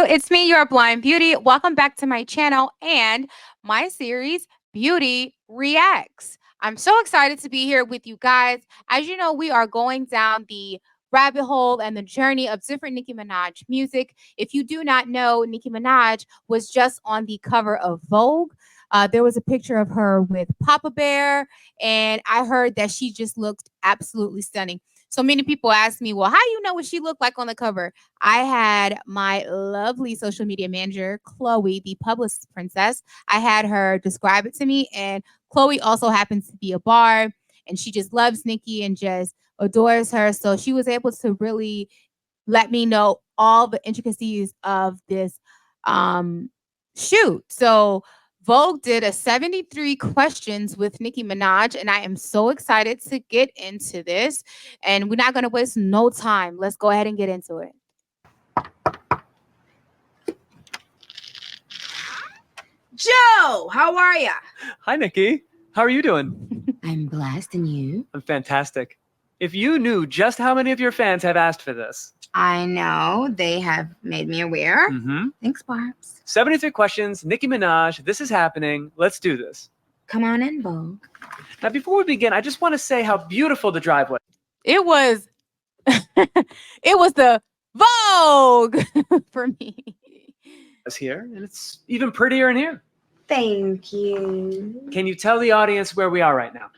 it's me, your blind beauty. Welcome back to my channel and my series, Beauty Reacts. I'm so excited to be here with you guys. As you know, we are going down the rabbit hole and the journey of different Nicki Minaj music. If you do not know, Nicki Minaj was just on the cover of Vogue. There was a picture of her with Papa Bear, and I heard that she just looked absolutely stunning. So many people ask me, well, how do you know what she looked like on the cover? I had my lovely social media manager, Chloe, the publicist princess. I had her describe it to me. And Chloe also happens to be a bar, and she just loves Nicki and just adores her. So she was able to really let me know all the intricacies of this shoot. So Vogue did a 73 questions with Nicki Minaj, and I am so excited to get into this. And we're not going to waste no time. Let's go ahead and get into it. Joe, how are ya? Hi, Nicki. How are you doing? I'm blessed, and you? I'm fantastic. If you knew just how many of your fans have asked for this. I know. They have made me aware. Thanks, Barbs. 73 questions, Nicki Minaj, this is happening. Let's do this. Come on in, Vogue. Now, before we begin, I just want to say how beautiful the drive was. It was, it was the Vogue for me. Here, and it's even prettier in here. Thank you. Can you tell the audience where we are right now?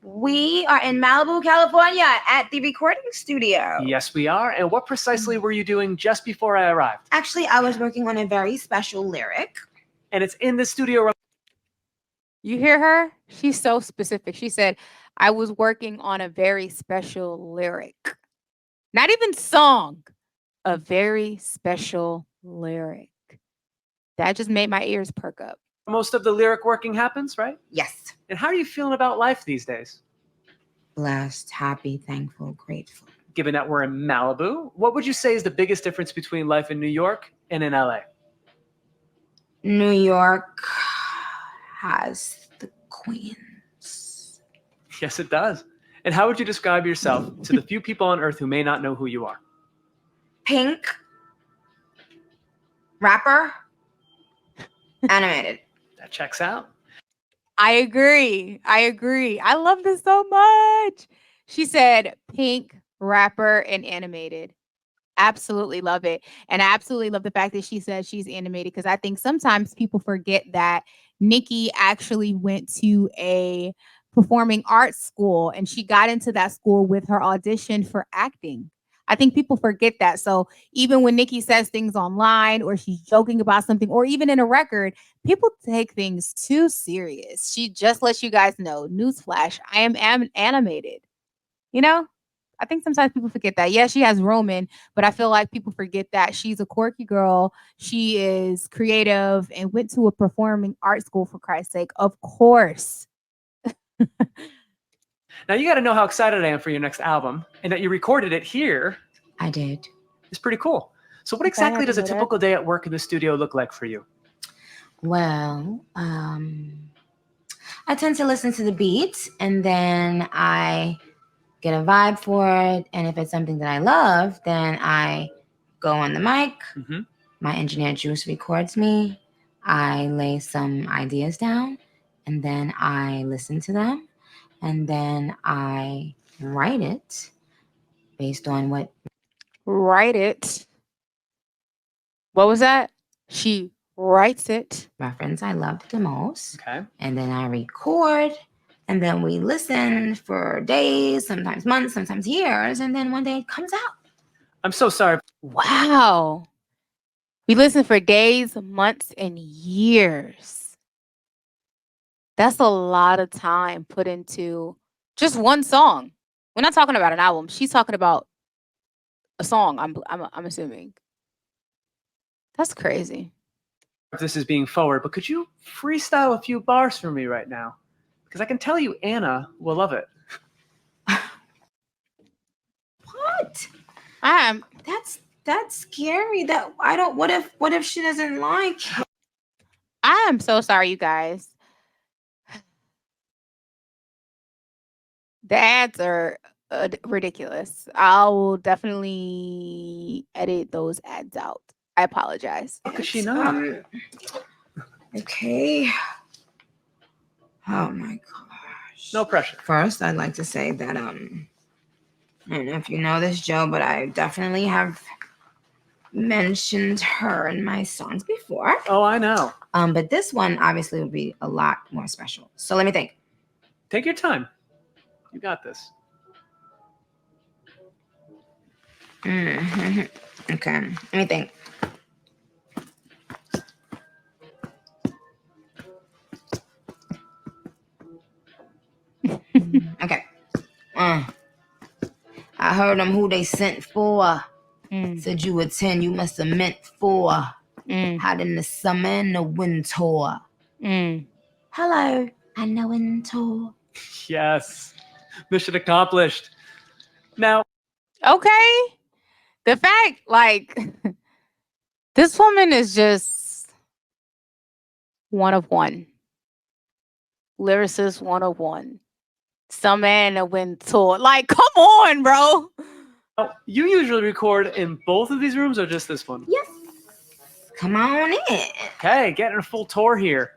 We are in Malibu, California at the recording studio. Yes, we are. And what precisely were you doing just before I arrived? Actually, I was working on a very special lyric. And it's in the studio. You hear her? She's so specific. She said, I was working on a very special lyric. Not even song, a very special lyric. That just made my ears perk up. Most of the lyric working happens, right? Yes. And how are you feeling about life these days? Blessed, happy, thankful, grateful. Given that we're in Malibu, what would you say is the biggest difference between life in New York and in LA? New York has the queens. Yes, it does. And how would you describe yourself to the few people on earth who may not know who you are? Pink, rapper, animated. That checks out. I agree. I love this so much. She said pink, rapper, and animated. Absolutely love it. And I absolutely love the fact that she said she's animated, because I think sometimes people forget that Nicki actually went to a performing arts school, and she got into that school with her audition for acting. I think people forget that. So even when Nicki says things online, or she's joking about something, or even in a record, people take things too serious. She just lets you guys know, newsflash, I am animated. You know, I think sometimes people forget that. Yeah, she has Roman, but I feel like people forget that she's a quirky girl. She is creative and went to a performing arts school, for Christ's sake. Of course. Now, you got to know how excited I am for your next album, and that you recorded it here. I did. It's pretty cool. So what exactly does a typical day at work in the studio look like for you? Well, I tend to listen to the beats, and then I get a vibe for it. And if it's something that I love, then I go on the mic. My engineer Juice records me. I lay some ideas down, and then I listen to them. And then I write it based on what... Write it? What was that? She writes it. Reference I loved the most. Okay. And then I record, and then we listen for days, sometimes months, sometimes years, and then one day it comes out. I'm so sorry. Wow. We listen for days, months, and years. That's a lot of time put into just one song. We're not talking about an album. She's talking about a song, I'm assuming. That's crazy. If this is being forward, but could you freestyle a few bars for me right now? Because I can tell you Anna will love it. What? That's scary. That I don't... What if she doesn't like it? I am so sorry, you guys. The ads are ridiculous. I will definitely edit those ads out. I apologize. How could she not? Okay. Oh my gosh. No pressure. First, I'd like to say that I don't know if you know this, Joe, but I definitely have mentioned her in my songs before. Oh, I know. But this one obviously would be a lot more special. So let me think. Take your time. You got this. Mm-hmm. Okay, let me think. Okay. I heard them who they sent for. Said you were 10, you must have meant 4. Hot in the summer and the winter. Hello, and the winter. Yes. Mission accomplished. Now, Okay. The fact, like, this woman is just one of one. Lyricist 101. Some man that went tour. Like, come on, bro. you usually record in both of these rooms or just this one? Yes. Come on in. Okay, getting a full tour here.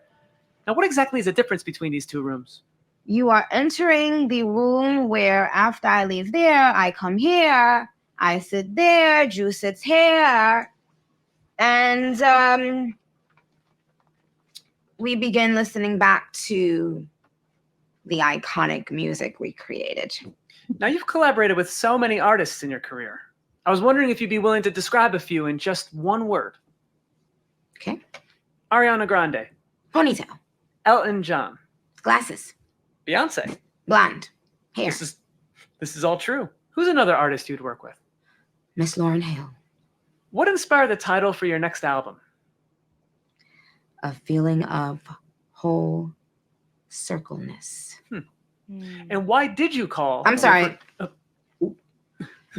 Now, what exactly is the difference between these two rooms? You are entering the room where after I leave there, I come here, I sit there, Drew sits here, and we begin listening back to the iconic music we created. Now, you've collaborated with so many artists in your career. I was wondering if you'd be willing to describe a few in just one word. Okay. Ariana Grande. Ponytail. Elton John. Glasses. Beyonce. Blonde. Hair. This is all true. Who's another artist you'd work with? Miss Lauryn Hill. What inspired the title for your next album? A feeling of whole circleness. And why did you call? I'm sorry.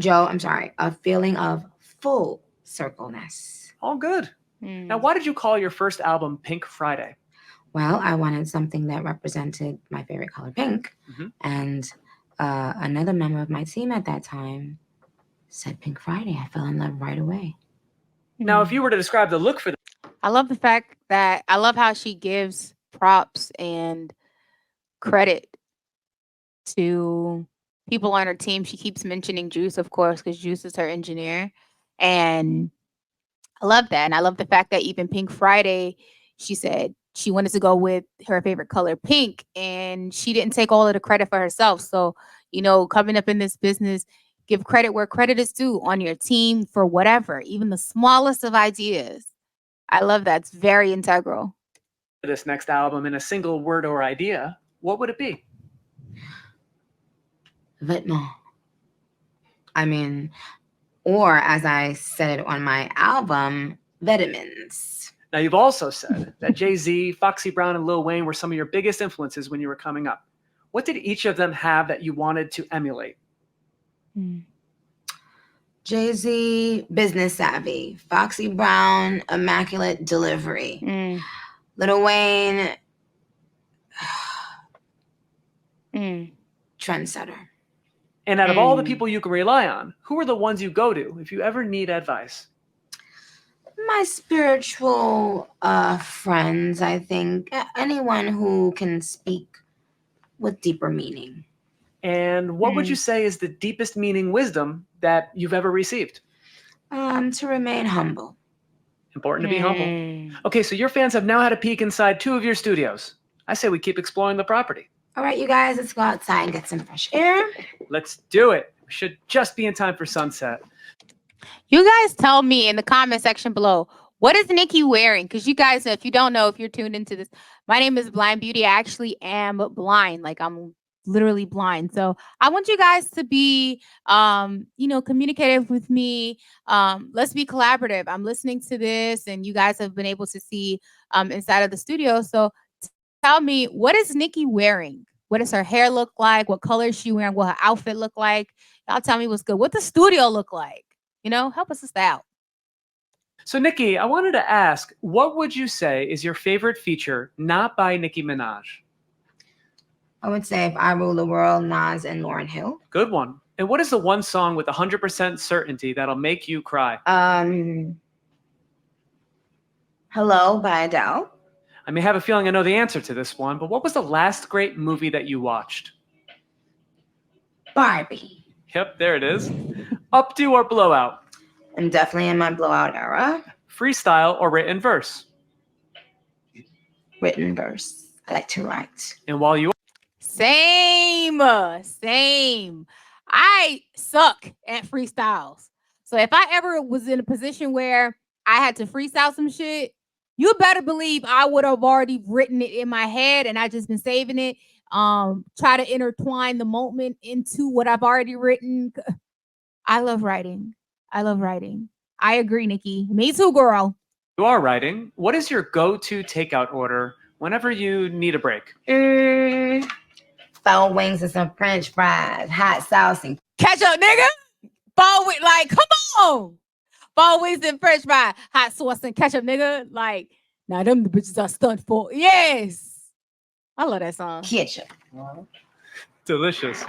Joe, I'm sorry. A feeling of full circleness. All good. Now, why did you call your first album Pink Friday? Well, I wanted something that represented my favorite color, pink. And another member of my team at that time said Pink Friday. I fell in love right away. Now, if you were to describe the look for I love the fact that I love how she gives props and credit to people on her team. She keeps mentioning Juice, of course, because Juice is her engineer. And I love that. And I love the fact that even Pink Friday, she said she wanted to go with her favorite color, pink, and she didn't take all of the credit for herself. So, coming up in this business, give credit where credit is due on your team for whatever, even the smallest of ideas. I love that. It's very integral. this next album in a single word or idea, what would it be? Vêtements. I mean, or as I said it on my album, vitamins. Now, you've also said that Jay-Z, Foxy Brown, and Lil Wayne were some of your biggest influences when you were coming up. What did each of them have that you wanted to emulate? Jay-Z, business savvy. Foxy Brown, immaculate delivery. Lil Wayne, trendsetter. And out of all the people you can rely on, who are the ones you go to if you ever need advice? My spiritual friends, I think. Anyone who can speak with deeper meaning. And what would you say is the deepest meaning wisdom that you've ever received? To remain humble. Important to be humble. Okay, so your fans have now had a peek inside 2 of your studios. I say we keep exploring the property. All right, you guys, let's go outside and get some fresh air. Let's do it. We should just be in time for sunset. You guys tell me in the comment section below, what is Nicki wearing? Because you guys, if you don't know, if you're tuned into this, my name is Blind Beauty. I actually am blind. Like, I'm literally blind. So I want you guys to be, communicative with me. Let's be collaborative. I'm listening to this and you guys have been able to see inside of the studio. So tell me, what is Nicki wearing? What does her hair look like? What color is she wearing? What her outfit look like? Y'all tell me what's good. What the studio look like? Help us out. So, Nicki, I wanted to ask, what would you say is your favorite feature not by Nicki Minaj? I would say If I Rule the World, Nas and Lauryn Hill. Good one. And what is the one song with 100% certainty that'll make you cry? Hello by Adele. I may have a feeling I know the answer to this one, but what was the last great movie that you watched? Barbie. Yep, there it is. Updo or blowout? I'm definitely in my blowout era. Freestyle or written verse? Written verse. I like to write. And while you Same. Same. I suck at freestyles. So if I ever was in a position where I had to freestyle some shit, you better believe I would have already written it in my head and I just been saving it. Try to intertwine the moment into what I've already written. I love writing. I love writing. I agree, Nikki. Me too, girl. are writing, what is your go-to takeout order whenever you need a break? Foul wings and some French fries, hot sauce and Ketchup, nigga. Ball with like, come on. Ball wings and French fry, hot sauce and ketchup, nigga. Like, now them the bitches I stunt for. Yes. I love that song. ketchup. Delicious.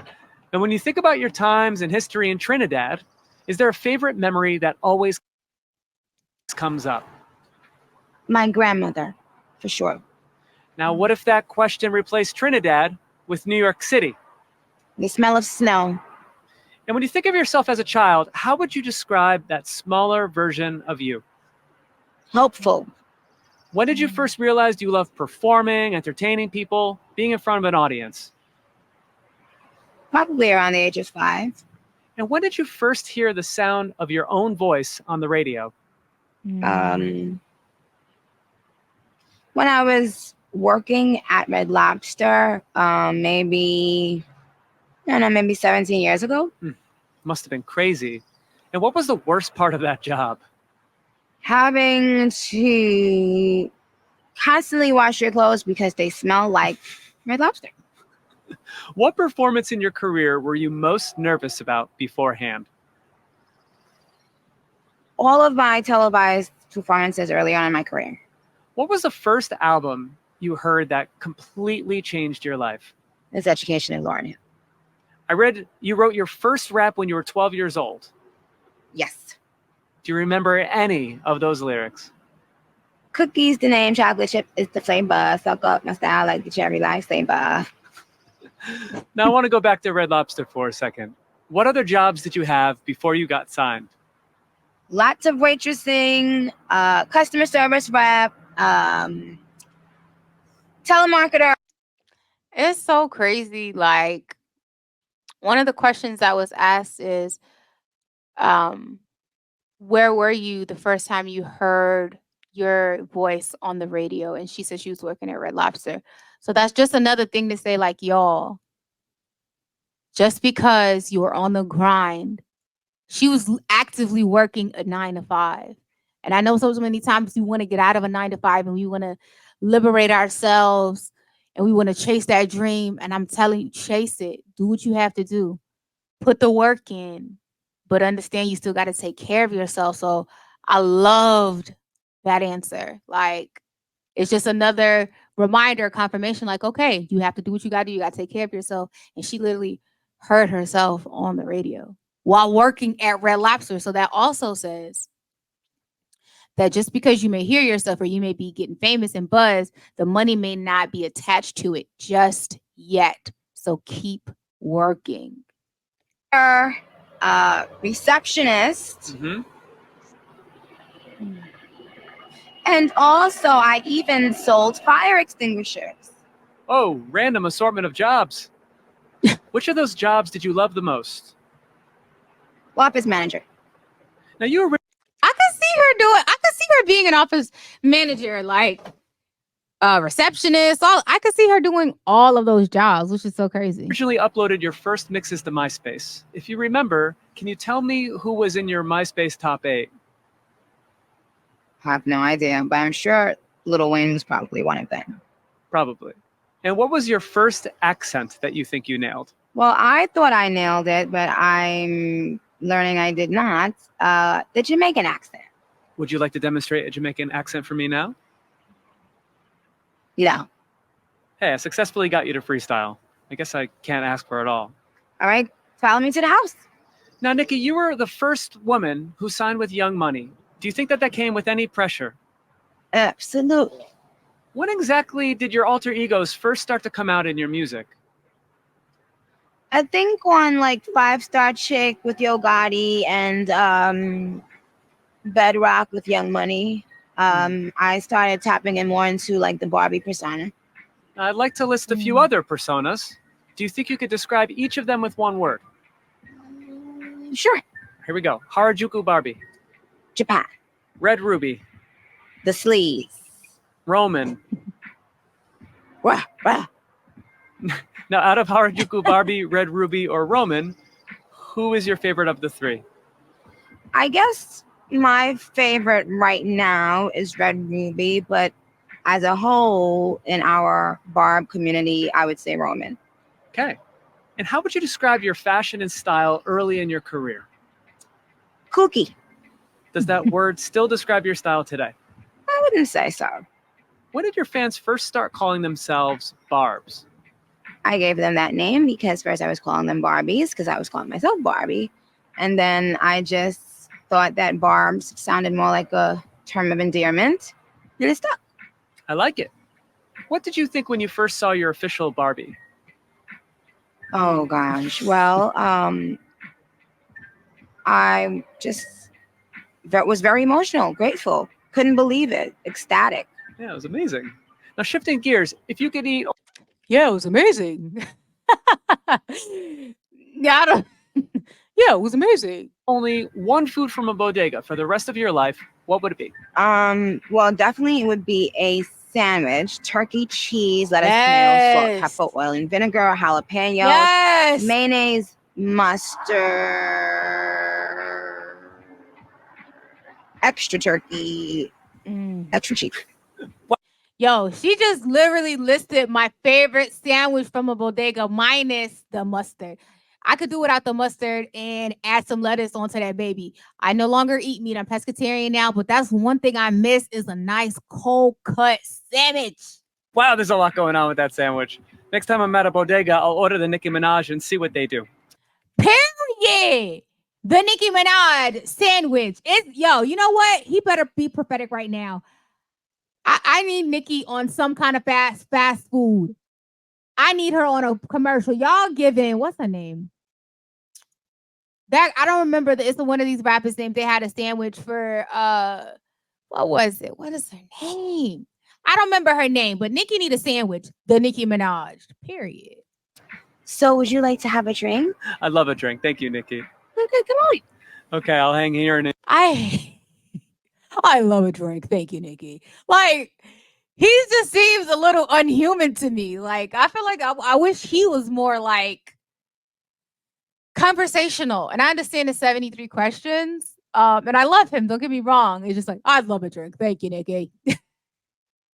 And when you think about your times and history in Trinidad, is there a favorite memory that always comes up? My grandmother, for sure. Now, what if that question replaced Trinidad with New York City? The smell of snow. And when you think of yourself as a child, how would you describe that smaller version of you? Hopeful. When did you first realize you loved performing, entertaining people, being in front of an audience? Probably around the age of 5. And when did you first hear the sound of your own voice on the radio? When I was working at Red Lobster, maybe 17 years ago. Must have been crazy. And what was the worst part of that job? Having to constantly wash your clothes because they smell like Red Lobster. What performance in your career were you most nervous about beforehand? All of my televised performances early on in my career. What was the first album you heard that completely changed your life? This Education in Lauren. I read you wrote your first rap when you were 12 years old. Yes. Do you remember any of those lyrics? Cookies, the name, chocolate chip is the flavor. Suck up my style like the cherry lifesaver. Now I want to go back to Red Lobster for a second. What other jobs did you have before you got signed? Lots of waitressing, customer service rep, telemarketer. It's so crazy. Like, one of the questions that was asked is, where were you the first time you heard your voice on the radio? And she said she was working at Red Lobster. So that's just another thing to say, like, y'all, just because you're on the grind, she was actively working a 9 to 5. And I know so many times we want to get out of a 9 to 5 and we want to liberate ourselves and we want to chase that dream. And I'm telling you, chase it. Do what you have to do. Put the work in, but understand you still got to take care of yourself. So I loved that answer. Like, it's just another reminder, confirmation, like, okay, you have to do what you got to do. You got to take care of yourself. And she literally heard herself on the radio while working at Red Lobster. So that also says that just because you may hear yourself or you may be getting famous and buzz, the money may not be attached to it just yet. So keep working. Receptionist. Mm-hmm. And also, I even sold fire extinguishers. Oh, random assortment of jobs. Which of those jobs did you love the most? Office manager. Now you were I could see her being an office manager, like receptionist. I could see her doing all of those jobs, which is so crazy. originally uploaded your first mixes to MySpace. If you remember, can you tell me who was in your MySpace top 8? I have no idea, but I'm sure Lil Wayne was probably one of them. Probably. And what was your first accent that you think you nailed? Well, I thought I nailed it, but I'm learning I did not. The Jamaican accent. Would you like to demonstrate a Jamaican accent for me now? Yeah. Hey, I successfully got you to freestyle. I guess I can't ask for it all. All right. Follow me to the house. Now, Nicki, you were the first woman who signed with Young Money. Do you think that came with any pressure? Absolutely. When exactly did your alter egos first start to come out in your music? I think on like Five Star Chick with Yo Gotti and Bedrock with Young Money. I started tapping in more into like the Barbie persona. I'd like to list a few other personas. Do you think you could describe each of them with one word? Sure. Here we go. Harajuku Barbie, Japan. Red Ruby, The sleeves. Roman. Rah, rah. Now, out of Harajuku Barbie, Red Ruby, or Roman, who is your favorite of the three? I guess my favorite right now is Red Ruby, but as a whole in our Barb community, I would say Roman. Okay. And how would you describe your fashion and style early in your career? Kooky. Does that word still describe your style today? I wouldn't say so. When did your fans first start calling themselves Barbs? I gave them that name because first I was calling them Barbies because I was calling myself Barbie. And then I just thought that Barbs sounded more like a term of endearment. And it stuck. I like it. What did you think when you first saw your official Barbie? Oh gosh. Well, I just was very emotional, grateful, couldn't believe it, ecstatic. Yeah, it was amazing. Now, shifting gears, if you could eat Yeah, it was amazing. Yeah, I don't yeah, it was amazing. only one food from a bodega for the rest of your life, what would it be? Well, definitely it would be a sandwich, turkey, cheese, lettuce, tomato, salt, Yes. pepper, oil, and vinegar, jalapenos, Yes. mayonnaise, mustard, extra turkey, extra cheese. Yo, she just literally listed my favorite sandwich from a bodega minus the mustard. I could do without the mustard and add some lettuce onto that baby. I no longer eat meat. I'm pescatarian now, but that's one thing I miss is a nice cold cut sandwich. Wow, there's a lot going on with that sandwich. Next time I'm at a bodega, I'll order the Nicki Minaj and see what they do. Period. The Nicki Minaj sandwich. Yo, you know what? He better be prophetic right now. I need Nicki on some kind of fast food. I need her on a commercial. Y'all giving what's her name? That I don't remember. It's one of these rappers' names. They had a sandwich for what was it? What is her name? I don't remember her name, but Nicki need a sandwich. The Nicki Minaj. Period. So, would you like to have a drink? I'd love a drink. Thank you, Nicki. Okay, come on. Okay, I'll hang here and I love a drink. Thank you, Nicki. Like he just seems a little unhuman to me. Like I feel like I wish he was more like conversational. And I understand the 73 questions. And I love him. Don't get me wrong. It's just like I'd love a drink. Thank you, Nicki.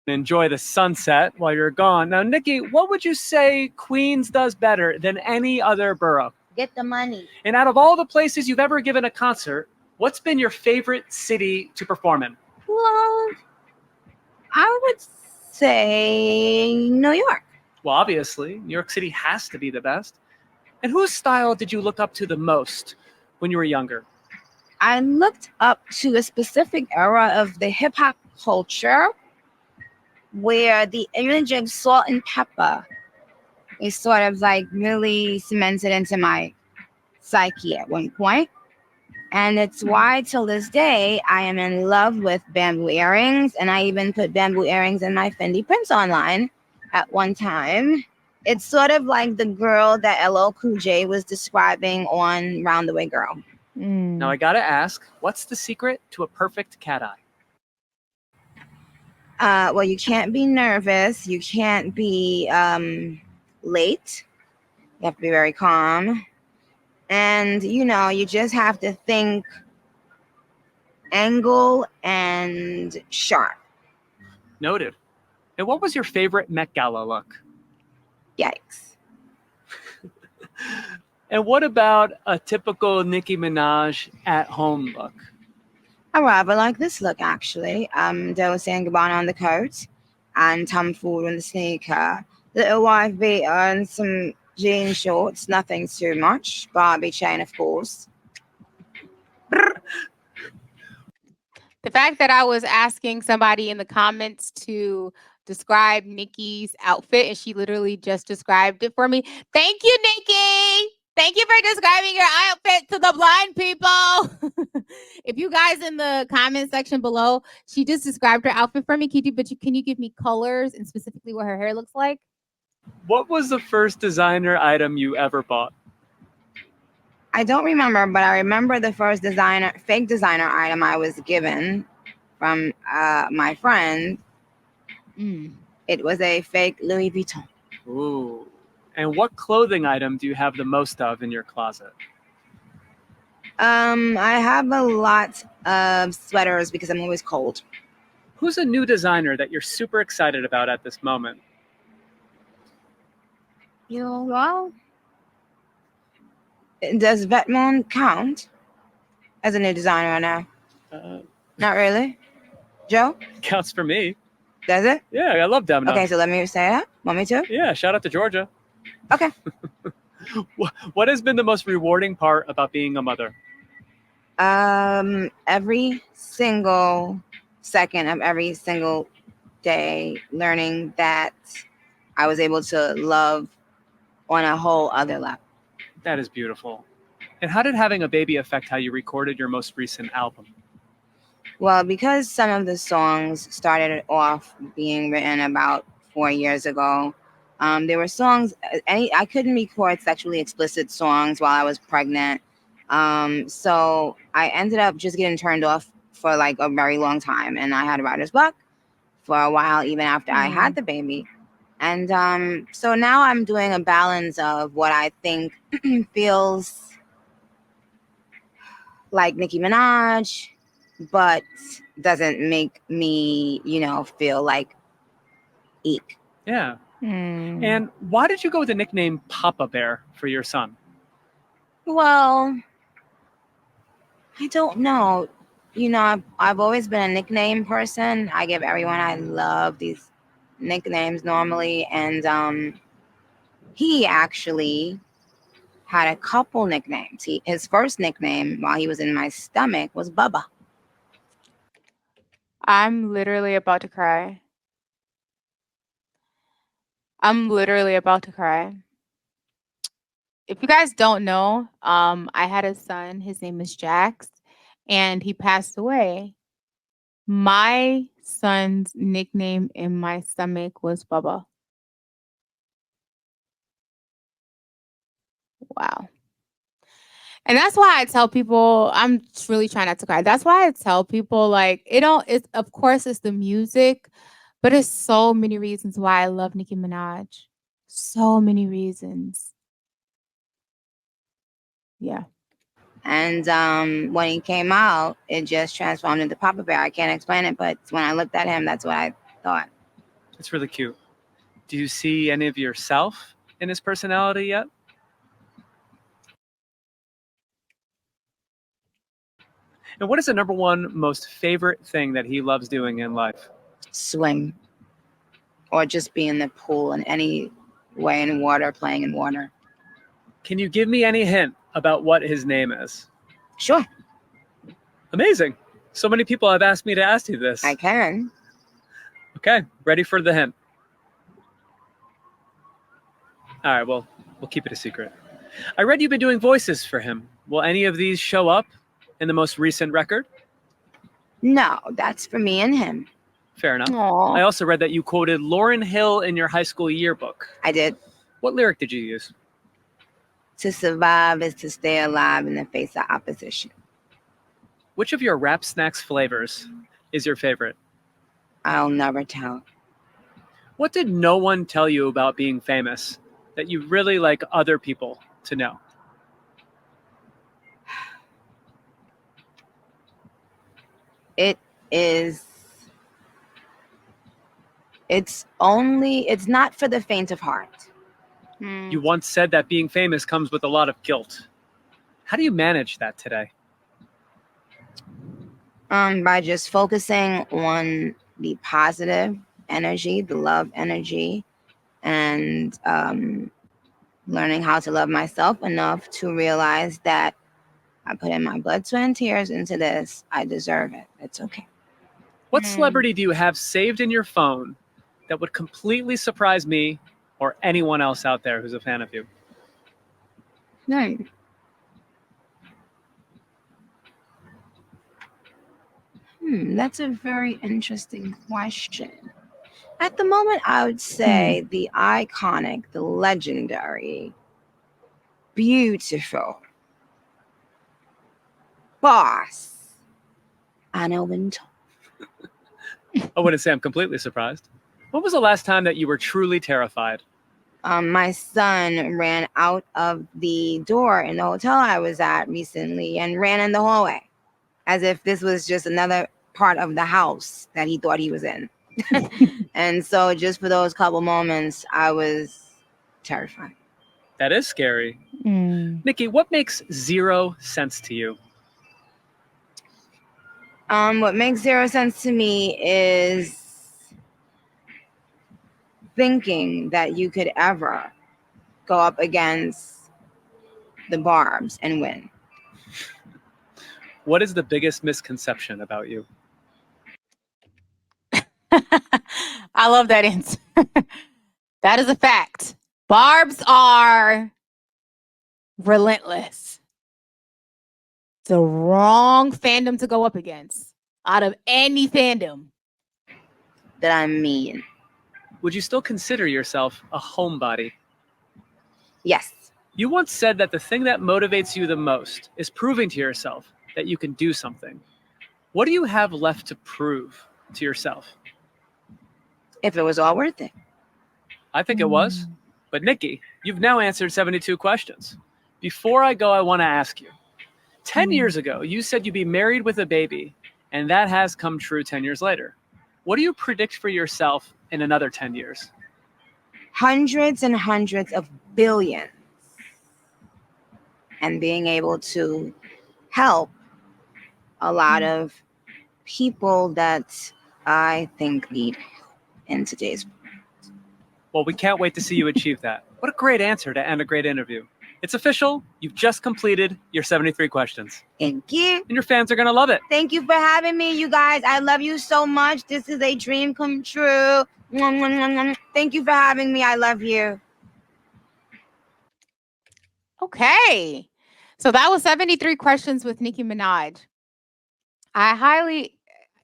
enjoy the sunset while you're gone. Now, Nicki, what would you say Queens does better than any other borough? Get the money. And out of all the places you've ever given a concert, what's been your favorite city to perform in? Well, I would say New York. Well, obviously, New York City has to be the best. And whose style did you look up to the most when you were younger? I looked up to a specific era of the hip hop culture where the image of salt and pepper is sort of like really cemented into my psyche at one point. And it's why till this day I am in love with bamboo earrings. And I even put bamboo earrings in my Fendi prints online at one time. It's sort of like the girl that LL Cool J was describing on Round the Way Girl. Now, I gotta ask, what's the secret to a perfect cat eye? Well, you can't be nervous. You can't be late. You have to be very calm. And, you just have to think angle and sharp. Noted. And what was your favorite Met Gala look? Yikes. And what about a typical Nicki Minaj at home look? I rather like this look, actually. Dolce & Gabbana on the coat and Tom Ford on the sneaker. Little white beater and some jean shorts. Nothing too much. Barbie chain, of course. The fact that I was asking somebody in the comments to describe Nikki's outfit and she literally just described it for me. Thank you, Nikki. Thank you for describing your outfit to the blind people. If you guys in the comment section below, she just described her outfit for me. Can you give me colors and specifically what her hair looks like? What was the first designer item you ever bought? I don't remember, but I remember the first fake designer item I was given from my friend. It was a fake Louis Vuitton. Ooh. And what clothing item do you have the most of in your closet? I have a lot of sweaters because I'm always cold. Who's a new designer that you're super excited about at this moment? Well, does Vetmon count as a new designer or no? Not really. Joe? Counts for me. Does it? Yeah, I love Demna. Okay, so let me say that. Want me to? Yeah, shout out to Georgia. Okay. What has been the most rewarding part about being a mother? Every single second of every single day, learning that I was able to love on a whole other level. That is beautiful. And how did having a baby affect how you recorded your most recent album? Well, because some of the songs started off being written about 4 years ago, there were songs, I couldn't record sexually explicit songs while I was pregnant. So I ended up just getting turned off for like a very long time. And I had writer's block for a while, even after I had the baby. And so now I'm doing a balance of what I think feels like Nicki Minaj, but doesn't make me, feel like eek. Yeah. And why did you go with the nickname Papa Bear for your son? Well, I don't know. I've always been a nickname person. I give everyone I love these nicknames normally. And he actually had a couple nicknames. His first nickname while he was in my stomach was Bubba. I'm literally about to cry. I'm literally about to cry. If you guys don't know, I had a son. His name is Jax, and he passed away. My son's nickname in my stomach was Bubba. Wow. And that's why I tell people, I'm really trying not to cry. That's why I tell people, like, it's, of course, it's the music, but it's so many reasons why I love Nicki Minaj. So many reasons. Yeah. And when he came out, it just transformed into Papa Bear. I can't explain it, but when I looked at him, that's what I thought. It's really cute. Do you see any of yourself in his personality yet? And what is the number one most favorite thing that he loves doing in life? Swim. Or just be in the pool in any way in water, playing in water. Can you give me any hint about what his name is? Sure. Amazing. So many people have asked me to ask you this. I can. Okay, ready for the hint. All right, well, we'll keep it a secret. I read you've been doing voices for him. Will any of these show up in the most recent record? No, that's for me and him. Fair enough. Aww. I also read that you quoted Lauryn Hill in your high school yearbook. I did. What lyric did you use? To survive is to stay alive in the face of opposition. Which of your Rap Snacks flavors is your favorite? I'll never tell. What did no one tell you about being famous that you really like other people to know? It's not for the faint of heart. You once said that being famous comes with a lot of guilt. How do you manage that today? By just focusing on the positive energy, the love energy, and learning how to love myself enough to realize that I put in my blood, sweat, and tears into this. I deserve it. It's okay. What Mm. celebrity do you have saved in your phone that would completely surprise me or anyone else out there who's a fan of you? Hmm. That's a very interesting question. At the moment, I would say the iconic, the legendary, beautiful boss, Anna Wintour. I wouldn't say I'm completely surprised. When was the last time that you were truly terrified? My son ran out of the door in the hotel I was at recently and ran in the hallway as if this was just another part of the house that he thought he was in. And so, just for those couple moments, I was terrified. That is scary. Mm. Nikki, what makes zero sense to you? What makes zero sense to me is thinking that you could ever go up against the Barbs and win. What is the biggest misconception about you? I love that answer. That is a fact. Barbs are relentless. The wrong fandom to go up against out of any fandom. That I'm mean. Would you still consider yourself a homebody? Yes. You once said that the thing that motivates you the most is proving to yourself that you can do something. What do you have left to prove to yourself? If it was all worth it. I think it was. But Nikki, you've now answered 72 questions. Before I go, I want to ask you. 10 years ago, you said you'd be married with a baby, and that has come true 10 years later. What do you predict for yourself in another 10 years? Hundreds and hundreds of billions. And being able to help a lot of people that I think need in today's world. Well, we can't wait to see you achieve that. What a great answer to end a great interview. It's official. You've just completed your 73 questions. Thank you. And your fans are going to love it. Thank you for having me, you guys. I love you so much. This is a dream come true. Thank you for having me. I love you. Okay. So that was 73 questions with Nicki Minaj. I highly,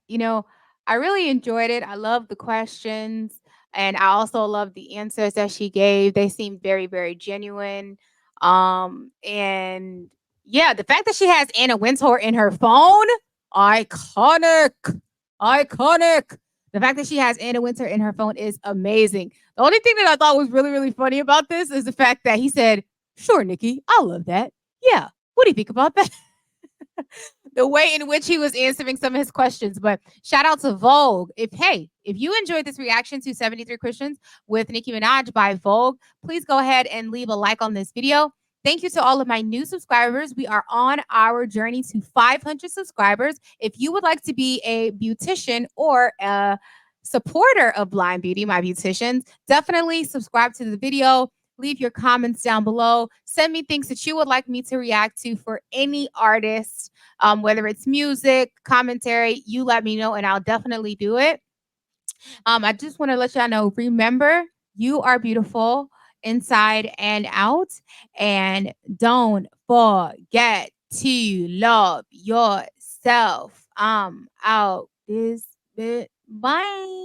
you know, I really enjoyed it. I love the questions and I also love the answers that she gave. They seemed very, very genuine. And yeah, the fact that she has Anna Wintour in her phone, iconic. Iconic. The fact that she has Anna Wintour in her phone is amazing. The only thing that I thought was really, really funny about this is the fact that he said, "Sure, Nikki, I love that. Yeah. What do you think about that?" The way in which he was answering some of his questions. But shout out to Vogue. If you enjoyed this reaction to 73 Questions with Nicki Minaj by Vogue, please go ahead and leave a like on this video. Thank you to all of my new subscribers. We are on our journey to 500 subscribers. If you would like to be a beautician or a supporter of Blind Beauty, my beauticians, definitely subscribe to the video. Leave your comments down below. Send me things that you would like me to react to for any artist, whether it's music, commentary, you let me know and I'll definitely do it. I just want to let y'all know, remember, you are beautiful inside and out. And don't forget to love yourself. Out this bit. Bye.